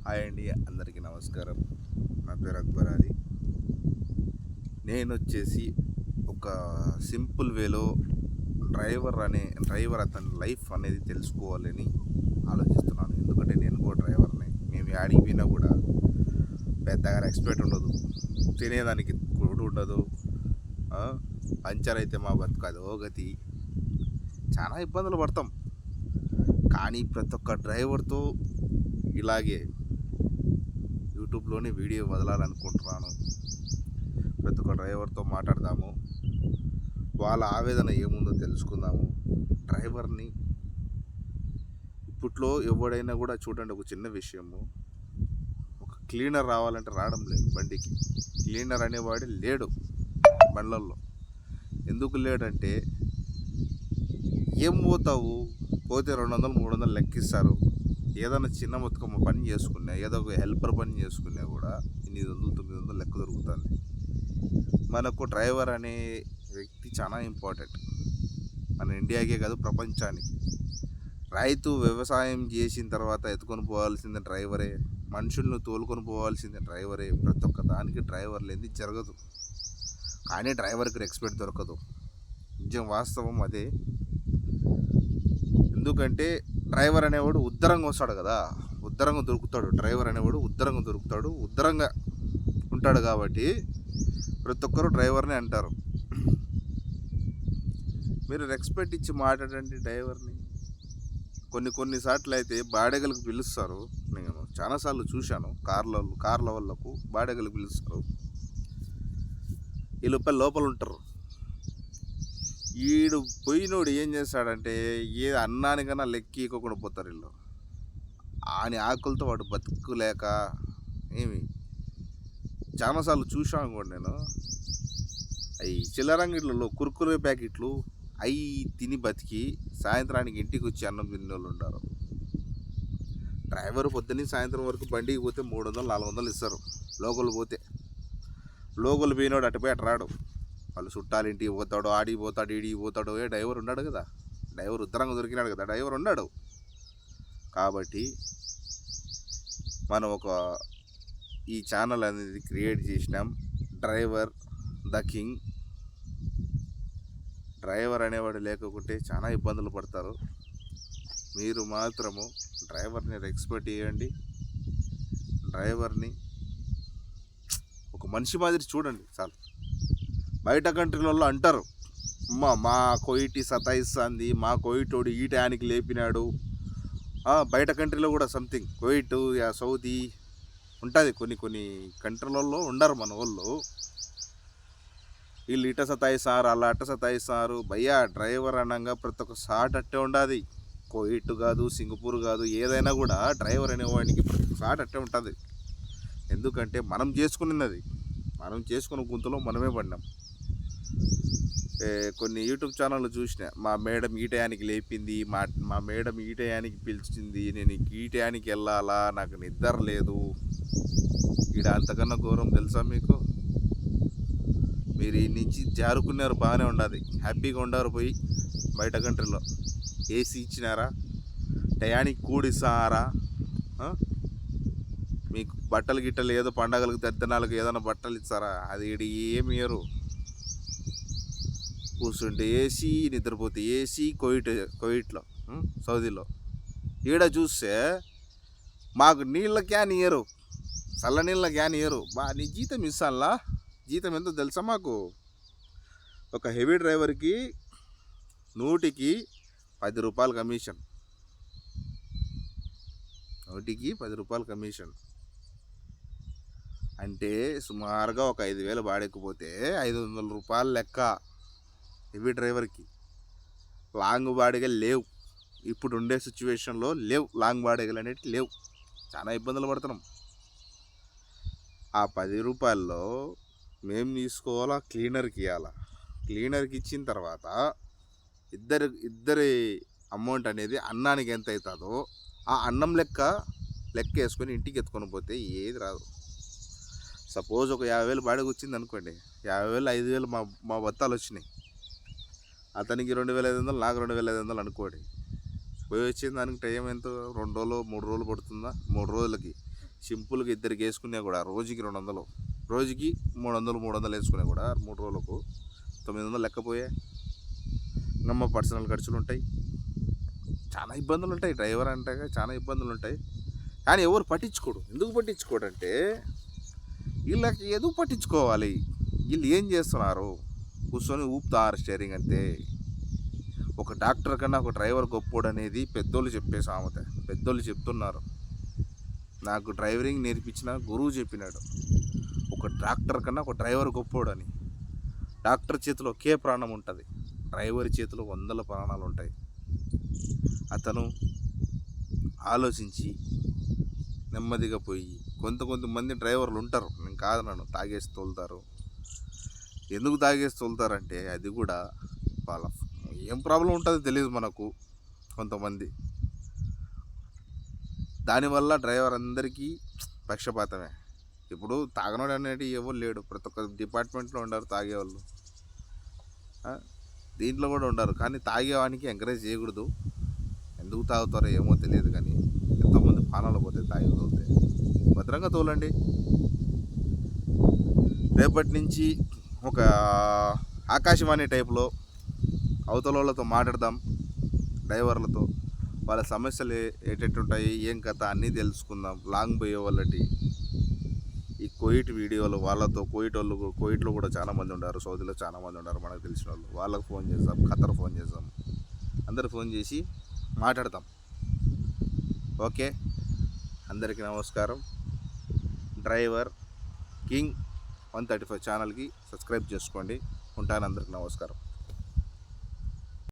Hi అండి, అందరికీ నమస్కారం. నా పేరు అక్బర్ అలీ. నేను వచ్చేసి ఒక సింపుల్ వేలో డ్రైవర్ అతని లైఫ్ అనేది తెలుసుకోవాలని ఆలోచిస్తున్నాను. ఎందుకంటే నేను కూడా డ్రైవర్ని. మేము యాడికి పోయినా కూడా పెద్దగా రెస్పెక్ట్ ఉండదు, తినేదానికి కూడా ఉండదు. పంచర్ అయితే మా బతుకు అదో గతి. చాలా ఇబ్బందులు పడతాం. కానీ ప్రతి ఒక్క డ్రైవర్తో ఇలాగే యూట్యూబ్లోనే వీడియో వదలాలనుకుంటున్నాను. ప్రతి ఒక్క డ్రైవర్తో మాట్లాడదాము, వాళ్ళ ఆవేదన ఏముందో తెలుసుకుందాము. డ్రైవర్ని ఇప్పట్లో ఎవడైనా కూడా చూడండి, ఒక చిన్న విషయము, ఒక క్లీనర్ రావాలంటే రావడం లేదు బండికి. క్లీనర్ అనేవాడు లేడు బండ్లల్లో. ఎందుకు లేడంటే, ఏం పోతావు, పోతే 200 300 లెక్కిస్తారు. ఏదైనా చిన్న మొత్తం పని చేసుకున్నా, ఏదో ఒక హెల్పర్ పని చేసుకున్నా కూడా 800 900 లెక్క దొరుకుతుంది. మనకు డ్రైవర్ అనే వ్యక్తి చాలా ఇంపార్టెంట్, మన ఇండియాకే కాదు ప్రపంచానికి. రైతు వ్యవసాయం చేసిన తర్వాత ఎత్తుకొని పోవాల్సిందే డ్రైవరే, మనుషులను తోలుకొని పోవాల్సిందే డ్రైవరే. ప్రతి ఒక్క దానికి డ్రైవర్ లేనిది జరగదు. కానీ డ్రైవర్కి రెస్పెక్ట్ దొరకదు. నిజం, వాస్తవం అదే. ఎందుకంటే డ్రైవర్ అనేవాడు ఉద్దరంగా వస్తాడు కదా, ఉద్దరంగా దొరుకుతాడు. డ్రైవర్ అనేవాడు ఉద్దరంగా దొరుకుతాడు, ఉద్దరంగా ఉంటాడు. కాబట్టి ప్రతి ఒక్కరు డ్రైవర్ని అంటారు. మీరు రెస్పెక్ట్ ఇచ్చి మాట్లాడండి డ్రైవర్ని. కొన్నిసార్లు అయితే బాడెగలకు పిలుస్తారు. నేను చాలాసార్లు చూశాను, కార్ల వాళ్ళకు బాడెగలకు పిలుస్తారు. ఈ లోపల ఉంటారు. ఈడు పోయినోడు ఏం చేస్తాడంటే, ఏ అన్నానికన్నా లెక్కి ఇవ్వకుండా పోతారు వీళ్ళు. ఆని ఆకులతో వాడు బతుకులేక ఏమి చాలాసార్లు చూసాను కూడా నేను. అవి చిల్లరంగిట్లలో కుర్కురే ప్యాకెట్లు అవి తిని బతికి సాయంత్రానికి ఇంటికి వచ్చి అన్నం తినే వాళ్ళు ఉంటారు. డ్రైవర్ పొద్దున్న సాయంత్రం వరకు బండికి పోతే 300 400 ఇస్తారు. లోకల్ పోయినోడు అటుపోయి అటు రాడు. వాళ్ళు చుట్టాలు ఇంటికి పోతాడు, ఆడికి పోతాడు, ఈడికి పోతాడు. డ్రైవర్ ఉన్నాడు కదా, డ్రైవర్ ఉత్తరంగా దొరికినాడు కదా, డ్రైవర్ ఉన్నాడు. కాబట్టి మనం ఈ ఛానల్ అనేది క్రియేట్ చేసినాం, డ్రైవర్ ద కింగ్. డ్రైవర్ అనేవాడు లేకుంటే చాలా ఇబ్బందులు పడతారు. మీరు మాత్రము డ్రైవర్ని రెస్పెక్ట్ చేయండి. డ్రైవర్ని ఒక మనిషి మాదిరి చూడండి చాలు. బయట కంట్రీలలో అంటారు, మా కోయిటి సతాయిస్తుంది, మా కోయిటోడు ఈ టయానికి లేపినాడు. బయట కంట్రీలో కూడా సంథింగ్ కోయిట్ సౌదీ ఉంటుంది. కొన్ని కంట్రీలలో ఉండరు మన వాళ్ళు. వీళ్ళు ఇట సతాయిస్తారు, అలా అట్ట సతాయిస్తారు. భయ్యా, డ్రైవర్ అనగా ప్రతి ఒక్క సాట్ అట్టే ఉండాలి. కోయిట్ కాదు, సింగపూర్ కాదు, ఏదైనా కూడా డ్రైవర్ అనేవాడికి ప్రతి ఒక్క సాట్ అట్టే ఉంటుంది. ఎందుకంటే మనం చేసుకున్నది, మనం చేసుకున్న గుంతలో మనమే పడినాం. కొన్ని యూట్యూబ్ ఛానళ్ళు చూసిన, మా మేడం ఈ టయానికి లేపింది, మా మేడం ఈ టయానికి పిలిచింది, నేను ఈ టయానికి వెళ్ళాలా, నాకు నిద్ర లేదు. ఈడ అంతకన్నా ఘోరం తెలుసా మీకు? మీరు ఈ నుంచి జారుకున్నారు, బాగానే ఉండాలి, హ్యాపీగా ఉండారు. పోయి బయట కంట్రీలో ఏసీ ఇచ్చినారా, టయానికి కూడిస్తారా, మీకు బట్టలు గిట్టలు ఏదో పండగలకు దర్శనాలకు ఏదైనా బట్టలు ఇస్తారా? అది ఈడ ఏమి ఇయ్యరు. కూర్చుంటే ఏసీ, నిద్రపోతే ఏసీ. కోయిట్లో సౌదీలో ఈడ చూస్తే మాకు నీళ్ళ క్యాన్ ఇయ్యరు, చల్ల నీళ్ళ క్యాన్ ఇయ్యరు. నీ జీతం ఇస్తానులా. జీతం ఎంతో తెలుసా మాకు? ఒక హెవీ డ్రైవర్కి 100కి 10 రూపాయలు కమిషన్. 100కి 10 రూపాయలు కమిషన్ అంటే సుమారుగా ఒక 5,000 బాడెక్కిపోతే 500 రూపాయలు లెక్క హెవీ డ్రైవర్కి. లాంగ్ బాడీగలు లేవు, ఇప్పుడు ఉండే సిచ్యువేషన్లో లేవు. లాంగ్ బాడీగలు అనేవి లేవు, చాలా ఇబ్బందులు పడుతున్నాం. ఆ 10 రూపాయల్లో మేము తీసుకోవాలా, క్లీనర్కి ఇవ్వాలా. క్లీనర్కి ఇచ్చిన తర్వాత ఇద్దరి అమౌంట్ అనేది అన్నానికి ఎంత అవుతుందో ఆ అన్నం లెక్క వేసుకొని ఇంటికి ఎత్తుకొని పోతే ఏది రాదు. సపోజ్ ఒక 50,000 బాడీకి వచ్చింది అనుకోండి, 50,000 5,000 మా బత్తాలు వచ్చినాయి. అతనికి 2,500, నాకు 2,500 అనుకోండి. పోయి వచ్చిన దానికి టైం ఎంతో 2 రోజులు 3 రోజులు పడుతుందా? 3 రోజులకి సింపుల్గా ఇద్దరికి వేసుకునే కూడా రోజుకి 200, రోజుకి 300 వేసుకునే కూడా 3 రోజులకు 900 లెక్కపోయే. ఇంకా పర్సనల్ ఖర్చులు ఉంటాయి, చాలా ఇబ్బందులు ఉంటాయి. డ్రైవర్ అంటే చాలా ఇబ్బందులు ఉంటాయి. కానీ ఎవరు పట్టించుకోడు. ఎందుకు పట్టించుకోడంటే వీళ్ళకి ఎందుకు పట్టించుకోవాలి? వీళ్ళు ఏం చేస్తున్నారు? కూర్చొని ఊపుతారు స్టీరింగ్ అంతే. ఒక డాక్టర్ కన్నా ఒక డ్రైవర్ గొప్పోడు అనేది పెద్దోళ్ళు చెప్పే సామెత. పెద్దోళ్ళు చెప్తున్నారు. నాకు డ్రైవరింగ్ నేర్పించిన గురువు చెప్పినాడు, ఒక డాక్టర్ కన్నా ఒక డ్రైవర్ గొప్పోడని. డాక్టర్ చేతిలో ఒకే ప్రాణం ఉంటుంది, డ్రైవర్ చేతిలో 100 ప్రాణాలు ఉంటాయి. అతను ఆలోచించి నెమ్మదిగా పోయి, కొంతమంది డ్రైవర్లు ఉంటారు, నేను కాదన్నాను, తాగేసి తోలుతారు. ఎందుకు తాగేసి తోలుతారంటే అది కూడా వాళ్ళ ఏం ప్రాబ్లం ఉంటుందో తెలియదు మనకు కొంతమంది. దానివల్ల డ్రైవర్ అందరికీ పక్షపాతమే. ఇప్పుడు తాగనోడు అనేది ఎవరు లేడు, ప్రతి ఒక్క డిపార్ట్మెంట్లో ఉండరు తాగేవాళ్ళు, దీంట్లో కూడా ఉండరు. కానీ తాగేవానికి ఎంకరేజ్ చేయకూడదు. ఎందుకు తాగుతారో ఏమో తెలియదు, కానీ ఎంతోమంది పానాలు పోతాయి తాగి తోలితే. భద్రంగా తోలండి. రేపటి నుంచి ఒక ఆకాశవాణి టైప్లో అవతలతో మాట్లాడదాం, డ్రైవర్లతో. వాళ్ళ సమస్యలు ఏటెట్టుంటాయి, ఏం కథ అన్నీ తెలుసుకుందాం. లాంగ్ పోయే వాళ్ళటి ఈ కోయిట్ వీడియోలు, వాళ్ళతో కోయిట్లో కూడా చాలామంది ఉన్నారు, సౌదీలో చాలామంది ఉన్నారు మనకు తెలిసిన వాళ్ళు. వాళ్ళకు ఫోన్ చేద్దాం, ఖతర్ ఫోన్ చేద్దాం, అందరు ఫోన్ చేసి మాట్లాడతాం. ఓకే, అందరికీ నమస్కారం. డ్రైవర్ కింగ్ 135 ఛానల్కి సబ్స్క్రైబ్ చేసుకోండి. ఉంటాను. అందరికీ నమస్కారం.